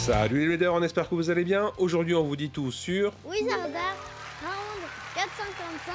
Salut les leaders, on espère que vous allez bien. Aujourd'hui on vous dit tout sur Wizardar Round 455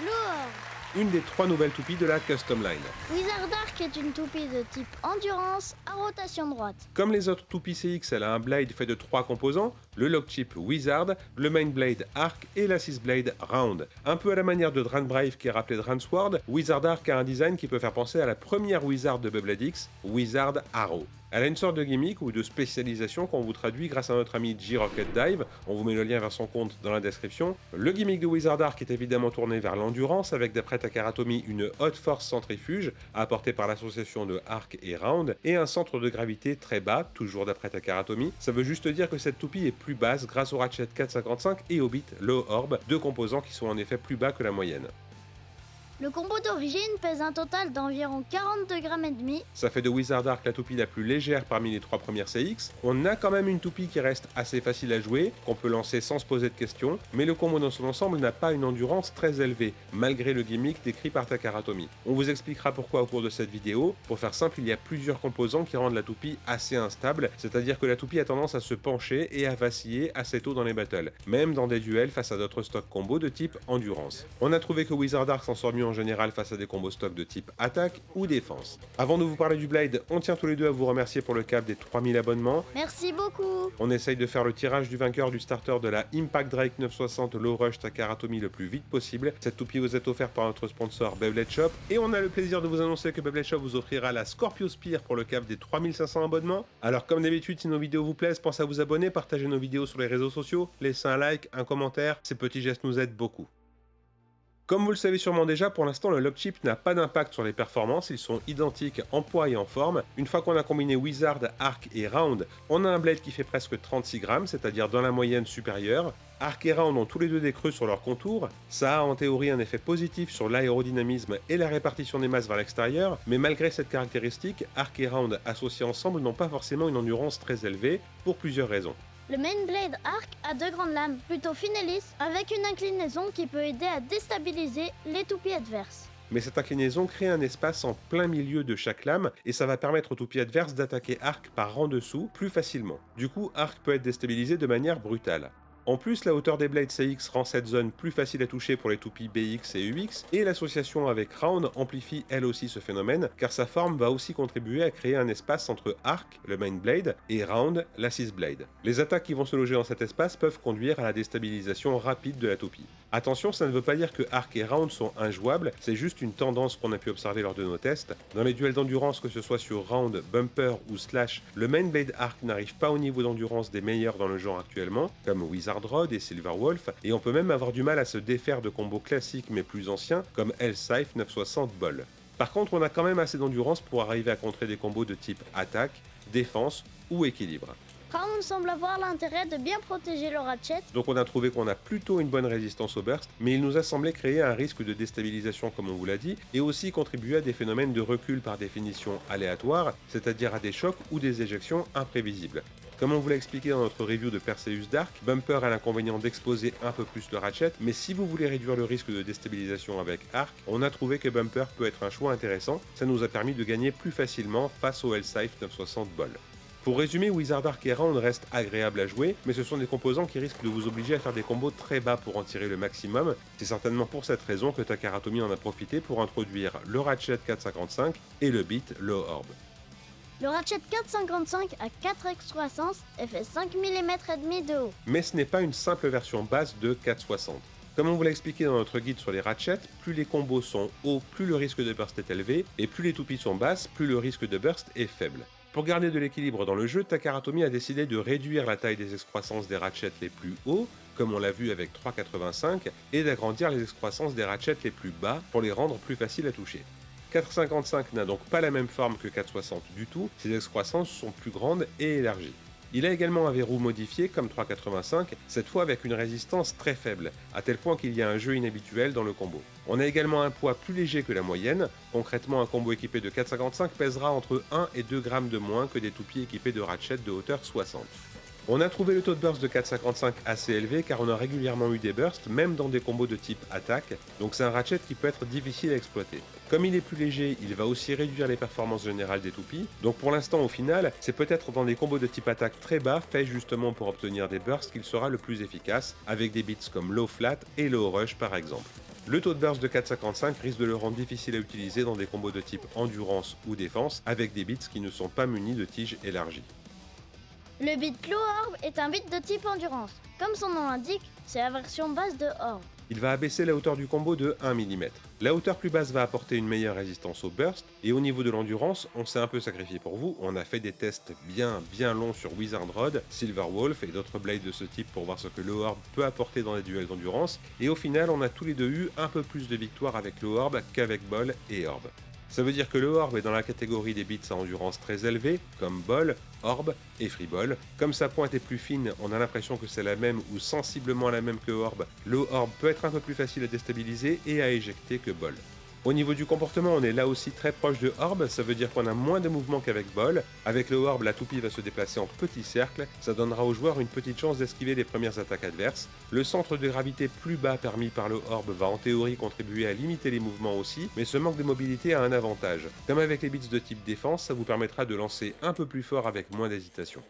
Lure. une des 3 nouvelles toupies de la Custom Line. Wizardark est une toupie de type endurance à rotation droite. Comme les autres toupies CX, elle a un blade fait de 3 composants, le lock chip Wizard, le main blade Arc et l'assist blade Round. Un peu à la manière de Dranbrave qui est rappelé Dransword, Wizardark a un design qui peut faire penser à la première Wizard de Beyblade X, Wizard Arrow. Elle a une sorte de gimmick ou de spécialisation qu'on vous traduit grâce à notre ami G-Rocket Dive, on vous met le lien vers son compte dans la description. Le gimmick de Wizardark est évidemment tourné vers l'endurance avec d'après Takaratomy une haute force centrifuge apportée par l'association de Arc et Round et un centre de gravité très bas, toujours d'après Takaratomy. Ça veut juste dire que cette toupie est plus basse grâce au Ratchet 455 et au bit Low Orb, deux composants qui sont en effet plus bas que la moyenne. Le combo d'origine pèse un total d'environ 42 grammes et demi. Ça fait de Wizardark la toupie la plus légère parmi les 3 premières CX. On a quand même une toupie qui reste assez facile à jouer, qu'on peut lancer sans se poser de questions, mais le combo dans son ensemble n'a pas une endurance très élevée, malgré le gimmick décrit par Takaratomy. On vous expliquera pourquoi au cours de cette vidéo. Pour faire simple, il y a plusieurs composants qui rendent la toupie assez instable, c'est-à-dire que la toupie a tendance à se pencher et à vaciller assez tôt dans les battles, même dans des duels face à d'autres stocks combos de type endurance. On a trouvé que Wizardark s'en sort mieux en général face à des combos stock de type attaque ou défense. Avant de vous parler du Blade, on tient tous les deux à vous remercier pour le cap des 3000 abonnements. Merci beaucoup. On essaye de faire le tirage du vainqueur du starter de la Impact Drake 960 Low Rush Takaratomy le plus vite possible. Cette toupie vous est offerte par notre sponsor Beyblade Shop. Et on a le plaisir de vous annoncer que Beyblade Shop vous offrira la Scorpio Spear pour le cap des 3500 abonnements. Alors comme d'habitude, si nos vidéos vous plaisent, pensez à vous abonner, partagez nos vidéos sur les réseaux sociaux, laissez un like, un commentaire, ces petits gestes nous aident beaucoup. Comme vous le savez sûrement déjà, pour l'instant le lock chip n'a pas d'impact sur les performances, ils sont identiques en poids et en forme. Une fois qu'on a combiné Wizard, Arc et Round, on a un blade qui fait presque 36 grammes, c'est-à-dire dans la moyenne supérieure. Arc et Round ont tous les deux des creux sur leur contour, ça a en théorie un effet positif sur l'aérodynamisme et la répartition des masses vers l'extérieur, mais malgré cette caractéristique, Arc et Round associés ensemble n'ont pas forcément une endurance très élevée, pour plusieurs raisons. Le main blade Arc a 2 grandes lames, plutôt fines et lisses, avec une inclinaison qui peut aider à déstabiliser les toupies adverses. Mais cette inclinaison crée un espace en plein milieu de chaque lame et ça va permettre aux toupies adverses d'attaquer Arc par rang dessous plus facilement. Du coup, Arc peut être déstabilisé de manière brutale. En plus, la hauteur des blades CX rend cette zone plus facile à toucher pour les toupies BX et UX, et l'association avec Round amplifie elle aussi ce phénomène, car sa forme va aussi contribuer à créer un espace entre Arc, le main blade, et Round, l'assist blade. Les attaques qui vont se loger dans cet espace peuvent conduire à la déstabilisation rapide de la toupie. Attention, ça ne veut pas dire que Arc et Round sont injouables, c'est juste une tendance qu'on a pu observer lors de nos tests. Dans les duels d'endurance, que ce soit sur Round, Bumper ou Slash, le main blade Arc n'arrive pas au niveau d'endurance des meilleurs dans le genre actuellement, comme Wizard Rod et Silverwolf, et on peut même avoir du mal à se défaire de combos classiques mais plus anciens comme Hellscythe 960 Ball. Par contre, on a quand même assez d'endurance pour arriver à contrer des combos de type attaque, défense ou équilibre. Round semble avoir l'intérêt de bien protéger le Ratchet. Donc on a trouvé qu'on a plutôt une bonne résistance au burst, mais il nous a semblé créer un risque de déstabilisation comme on vous l'a dit, et aussi contribuer à des phénomènes de recul par définition aléatoires, c'est-à-dire à des chocs ou des éjections imprévisibles. Comme on vous l'a expliqué dans notre review de Perseus Dark, Bumper a l'inconvénient d'exposer un peu plus le Ratchet, mais si vous voulez réduire le risque de déstabilisation avec Arc, on a trouvé que Bumper peut être un choix intéressant, ça nous a permis de gagner plus facilement face au Hellscythe 960 Ball. Pour résumer, Wizardark et Round restent agréables à jouer, mais ce sont des composants qui risquent de vous obliger à faire des combos très bas pour en tirer le maximum. C'est certainement pour cette raison que Takaratomy en a profité pour introduire le Ratchet 455 et le bit Low Orb. Le Ratchet 455 a 4x croissance et fait 5 mm et demi de haut. Mais ce n'est pas une simple version basse de 460. Comme on vous l'a expliqué dans notre guide sur les ratchets, plus les combos sont hauts, plus le risque de burst est élevé, et plus les toupies sont basses, plus le risque de burst est faible. Pour garder de l'équilibre dans le jeu, Takaratomy a décidé de réduire la taille des excroissances des ratchets les plus hauts, comme on l'a vu avec 3,85, et d'agrandir les excroissances des ratchets les plus bas pour les rendre plus faciles à toucher. 4,55 n'a donc pas la même forme que 4,60 du tout, ses excroissances sont plus grandes et élargies. Il a également un verrou modifié comme 3,85, cette fois avec une résistance très faible, à tel point qu'il y a un jeu inhabituel dans le combo. On a également un poids plus léger que la moyenne, concrètement un combo équipé de 4,55 pèsera entre 1 et 2 grammes de moins que des toupies équipées de ratchets de hauteur 60. On a trouvé le taux de burst de 4,55 assez élevé car on a régulièrement eu des bursts, même dans des combos de type attaque, donc c'est un ratchet qui peut être difficile à exploiter. Comme il est plus léger, il va aussi réduire les performances générales des toupies, donc pour l'instant au final, c'est peut-être dans des combos de type attaque très bas, faits justement pour obtenir des bursts, qu'il sera le plus efficace, avec des beats comme low flat et low rush par exemple. Le taux de burst de 4,55 risque de le rendre difficile à utiliser dans des combos de type endurance ou défense, avec des beats qui ne sont pas munis de tiges élargies. Le beat Low Orb est un beat de type endurance. Comme son nom l'indique, c'est la version basse de Orb. Il va abaisser la hauteur du combo de 1 mm. La hauteur plus basse va apporter une meilleure résistance au burst, et au niveau de l'endurance, on s'est un peu sacrifié pour vous, on a fait des tests bien longs sur Wizard Rod, Silver Wolf et d'autres blades de ce type pour voir ce que le Orb peut apporter dans les duels d'endurance, et au final on a tous les deux eu un peu plus de victoires avec le Orb qu'avec Ball et Orb. Ça veut dire que le Orb est dans la catégorie des beats à endurance très élevée, comme Ball, Orb et Free Ball. Comme sa pointe est plus fine, on a l'impression que c'est la même ou sensiblement la même que Orb. Le Orb peut être un peu plus facile à déstabiliser et à éjecter que Ball. Au niveau du comportement, on est là aussi très proche de Orb, ça veut dire qu'on a moins de mouvement qu'avec Ball. Avec le Orb, la toupie va se déplacer en petits cercles, ça donnera au joueur une petite chance d'esquiver les premières attaques adverses. Le centre de gravité plus bas permis par le Orb va en théorie contribuer à limiter les mouvements aussi, mais ce manque de mobilité a un avantage. Comme avec les beats de type défense, ça vous permettra de lancer un peu plus fort avec moins d'hésitation.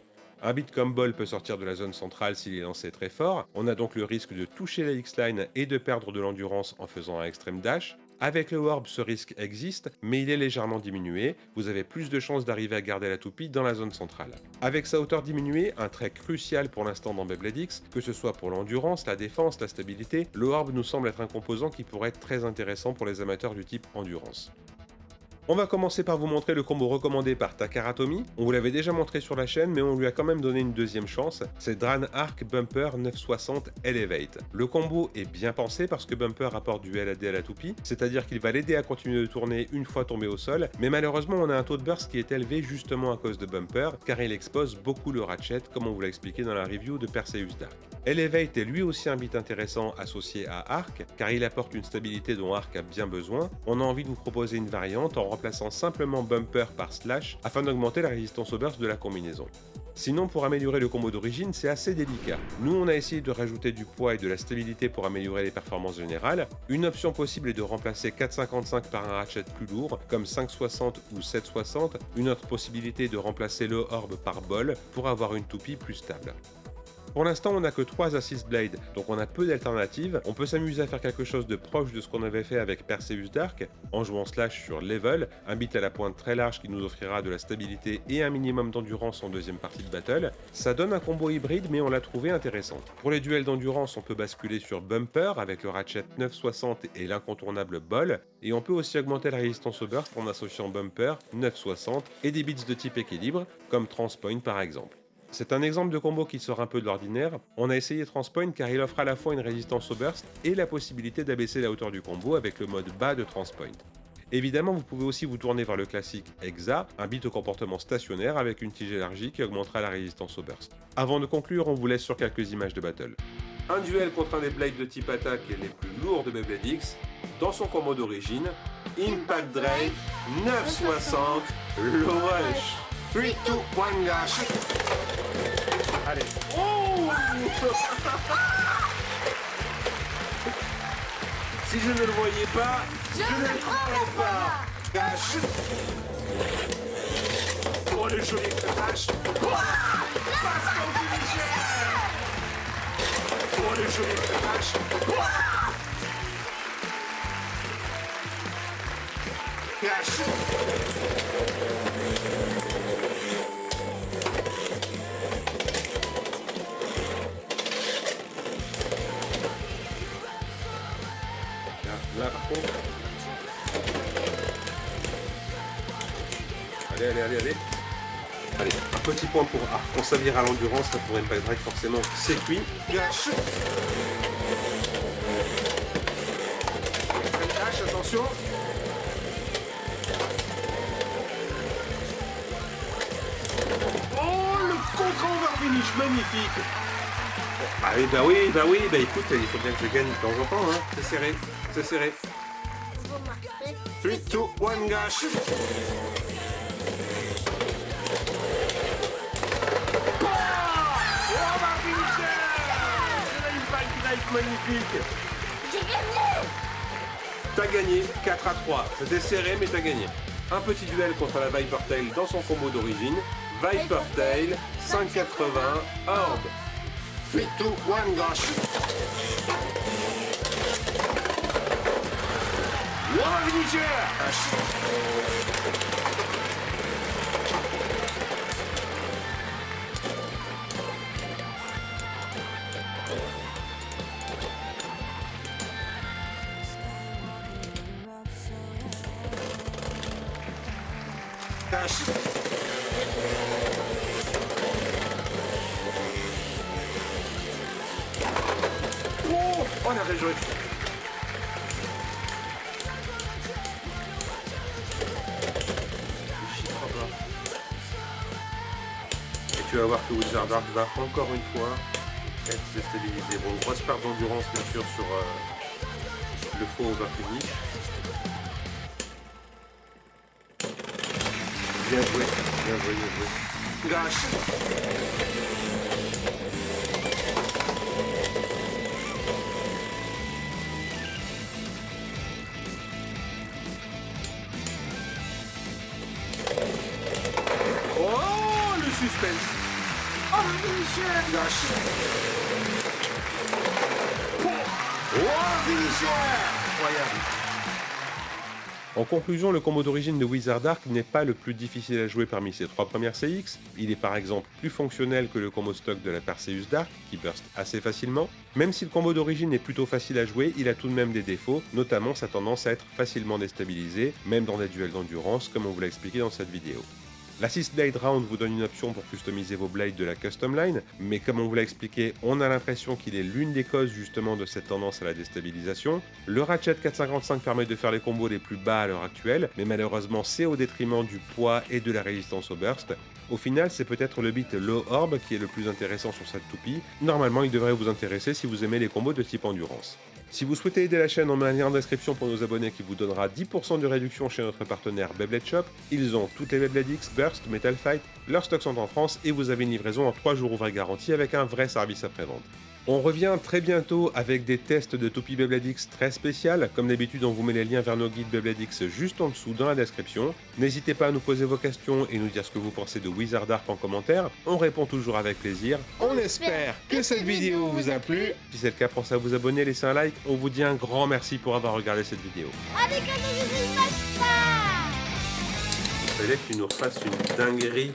Un beat comme Ball peut sortir de la zone centrale s'il est lancé très fort, on a donc le risque de toucher la X-Line et de perdre de l'endurance en faisant un extrême dash. Avec le Orb, ce risque existe, mais il est légèrement diminué, vous avez plus de chances d'arriver à garder la toupie dans la zone centrale. Avec sa hauteur diminuée, un trait crucial pour l'instant dans Beyblade X, que ce soit pour l'endurance, la défense, la stabilité, le Orb nous semble être un composant qui pourrait être très intéressant pour les amateurs du type endurance. On va commencer par vous montrer le combo recommandé par Takara Tomy. On vous l'avait déjà montré sur la chaîne, mais on lui a quand même donné une deuxième chance. C'est Dran Arc Bumper 960 Elevate. Le combo est bien pensé parce que Bumper apporte du LAD à la toupie, c'est-à-dire qu'il va l'aider à continuer de tourner une fois tombé au sol, mais malheureusement on a un taux de burst qui est élevé justement à cause de Bumper, car il expose beaucoup le ratchet, comme on vous l'a expliqué dans la review de Perseus Dark. Elevate est lui aussi un beat intéressant associé à Arc, car il apporte une stabilité dont Arc a bien besoin. On a envie de vous proposer une variante en remplaçant simplement Bumper par Slash afin d'augmenter la résistance au burst de la combinaison. Sinon, pour améliorer le combo d'origine, c'est assez délicat. Nous, on a essayé de rajouter du poids et de la stabilité pour améliorer les performances générales. Une option possible est de remplacer 4,55 par un ratchet plus lourd, comme 5,60 ou 7,60. Une autre possibilité est de remplacer le Orb par Ball pour avoir une toupie plus stable. Pour l'instant, on n'a que 3 assist blades, donc on a peu d'alternatives. On peut s'amuser à faire quelque chose de proche de ce qu'on avait fait avec Perseus Dark, en jouant Slash sur Level, un beat à la pointe très large qui nous offrira de la stabilité et un minimum d'endurance en deuxième partie de battle. Ça donne un combo hybride, mais on l'a trouvé intéressant. Pour les duels d'endurance, on peut basculer sur Bumper avec le ratchet 960 et l'incontournable Ball, et on peut aussi augmenter la résistance au burst en associant Bumper, 960 et des beats de type équilibre, comme Transpoint par exemple. C'est un exemple de combo qui sort un peu de l'ordinaire. On a essayé Transpoint car il offre à la fois une résistance au burst et la possibilité d'abaisser la hauteur du combo avec le mode bas de Transpoint. Évidemment, vous pouvez aussi vous tourner vers le classique Hexa, un beat au comportement stationnaire avec une tige élargie qui augmentera la résistance au burst. Avant de conclure, on vous laisse sur quelques images de battle. Un duel contre un des blades de type attaque et les plus lourds de Beyblade X, dans son combo d'origine, Impact Drake 960 Low Rush. 3, 2, 1, dash. Allez. Oh Si je ne le voyais pas, je ne le croirais pas. Dash. Oh le joli dash. Passe comme division. Oh le joli dash. Dash. Là par contre. Allez. Allez, un petit point pour Arc. On s'avire à l'endurance, ça pourrait pas être forcément. C'est cuit. Gâche. Attention. Oh, le contre-over finish, magnifique. Ah oui, bah écoute, il faut bien que je gagne de temps en temps, hein. C'est serré. 3, 2, 1, gâche. magnifique. J'ai gagné. T'as gagné 4 à 3. C'était serré, mais t'as gagné. Un petit duel contre la Viper Tail dans son combo d'origine. Viper Tail, 580, Orb. 3, 2, 1, gosh. Wow, finisher. Dash. Oh, on a réjoui. Et tu vas voir que Wizard Ark va encore une fois être déstabilisé. Bon, grosse perte d'endurance bien sûr sur le faux overfinish. Bien joué, bien joué, bien joué. Gosh. Oh, le suspense. Oh, mon finisher. Gosh. Oh, finisher. Incroyable. En conclusion, le combo d'origine de Wizard Ark n'est pas le plus difficile à jouer parmi ces 3 premières CX. Il est par exemple plus fonctionnel que le combo stock de la Perseus Dark, qui burst assez facilement. Même si le combo d'origine est plutôt facile à jouer, il a tout de même des défauts, notamment sa tendance à être facilement déstabilisé, même dans des duels d'endurance, comme on vous l'a expliqué dans cette vidéo. La 6 Blade Round vous donne une option pour customiser vos blades de la Custom Line, mais comme on vous l'a expliqué, on a l'impression qu'il est l'une des causes justement de cette tendance à la déstabilisation. Le Ratchet 455 permet de faire les combos les plus bas à l'heure actuelle, mais malheureusement c'est au détriment du poids et de la résistance au burst. Au final, c'est peut-être le beat Low Orb qui est le plus intéressant sur cette toupie. Normalement, il devrait vous intéresser si vous aimez les combos de type endurance. Si vous souhaitez aider la chaîne, on met un lien en description pour nos abonnés qui vous donnera 10% de réduction chez notre partenaire Beyblade Shop. Ils ont toutes les Beyblade X, Burst, Metal Fight, leurs stocks sont en France et vous avez une livraison en 3 jours ouvrés garantie avec un vrai service après-vente. On revient très bientôt avec des tests de toupie Beyblade X très spéciales. Comme d'habitude, on vous met les liens vers nos guides Beyblade X juste en dessous dans la description. N'hésitez pas à nous poser vos questions et nous dire ce que vous pensez de Wizard Ark en commentaire. On répond toujours avec plaisir. On espère que cette vidéo vous a plu. Si c'est le cas, pensez à vous abonner, laissez un like. On vous dit un grand merci pour avoir regardé cette vidéo. Allez, que nous y Il fallait que tu nous refasses une dinguerie